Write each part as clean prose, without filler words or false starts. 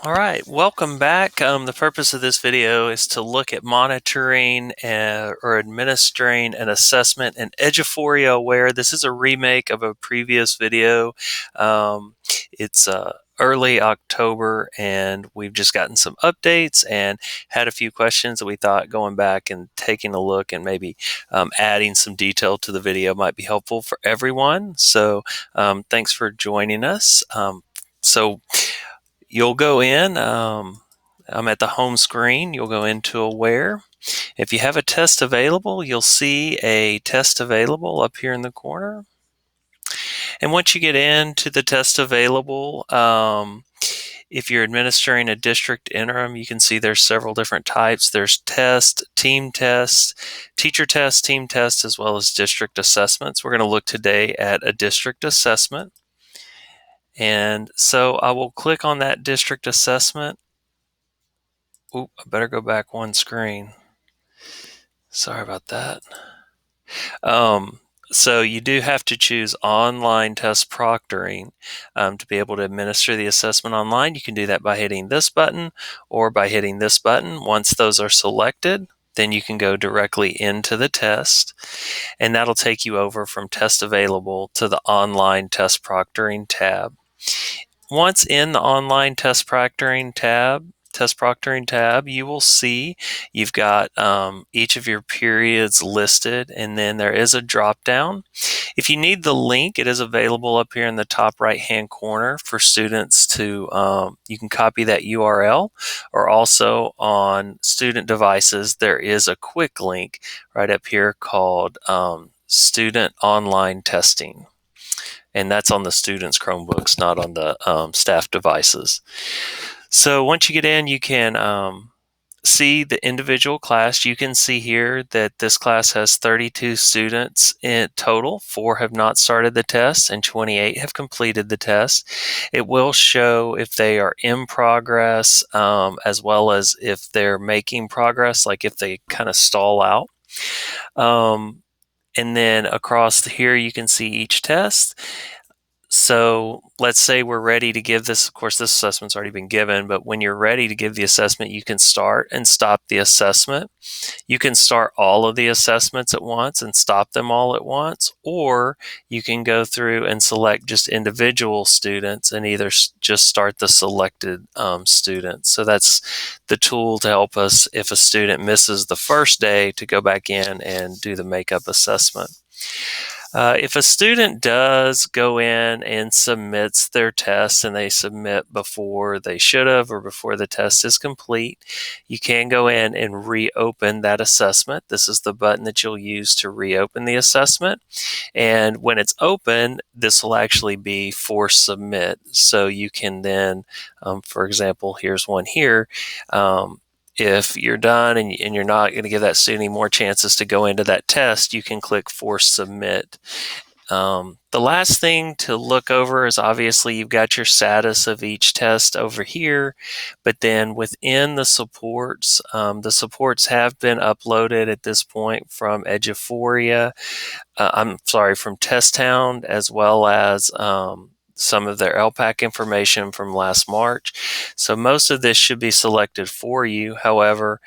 All right, welcome back. The purpose of this video is to look at monitoring or administering an assessment in Eduphoria Aware. This is a remake of a previous video. It's early October, and we've just gotten some updates and had a few questions that we thought going back and taking a look and maybe adding some detail to the video might be helpful for everyone. So thanks for joining us. So you'll go in, I'm at the home screen, you'll go into Aware. If you have a test available, you'll see a test available up here in the corner. And once you get into the test available, if you're administering a district interim, you can see there's several different types. There's test, team test, teacher test, team test, as well as district assessments. We're going to look today at a district assessment. And so I will click on that district assessment. Oop, I better go back one screen. Sorry about that. Um, so you do have to choose online test proctoring to be able to administer the assessment online. You can do that by hitting this button or by hitting this button. Once those are selected, then you can go directly into the test, and that'll take you over from test available to the online test proctoring tab. Once in the online test proctoring tab, you will see you've got each of your periods listed, and then there is a drop down. If you need the link, it is available up here in the top right hand corner for students to, you can copy that URL, or also on student devices, there is a quick link right up here called Student Online Testing. And that's on the students' Chromebooks, not on the staff devices. So once you get in, you can see the individual class. You can see here that this class has 32 students in total. 4 have not started the test and 28 have completed the test. It will show if they are in progress, as well as if they're making progress, like if they kind of stall out. And then across here, you can see each test. So let's say we're ready to give this. Of course, this assessment's already been given, but when you're ready to give the assessment, you can start and stop the assessment. You can start all of the assessments at once and stop them all at once, or you can go through and select just individual students and either just start the selected students. So that's the tool to help us if a student misses the first day to go back in and do the makeup assessment. If a student does go in and submits their test and they submit before they should have or before the test is complete, you can go in and reopen that assessment. This is the button that you'll use to reopen the assessment. And when it's open, this will actually be for submit. So you can then, for example, here's one here. If you're done and you're not going to give that student any more chances to go into that test, you can click Force Submit. The last thing to look over is obviously you've got your status of each test over here, but then within the supports have been uploaded at this point from Eduphoria, from TestHound, as well as some of their LPAC information from last March. So most of this should be selected for you. However,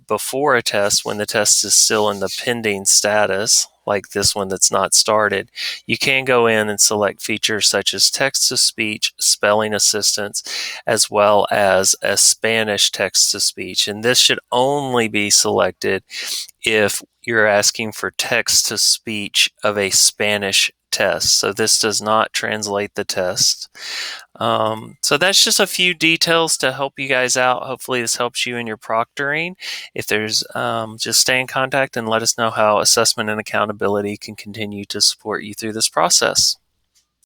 before a test, when the test is still in the pending status, like this one that's not started, you can go in and select features such as text-to-speech, spelling assistance, as well as a Spanish text-to-speech. And this should only be selected if you're asking for text-to-speech of a Spanish test. So this does not translate the test. So that's just a few details to help you guys out. Hopefully this helps you in your proctoring. If there's, just stay in contact and let us know how assessment and accountability can continue to support you through this process.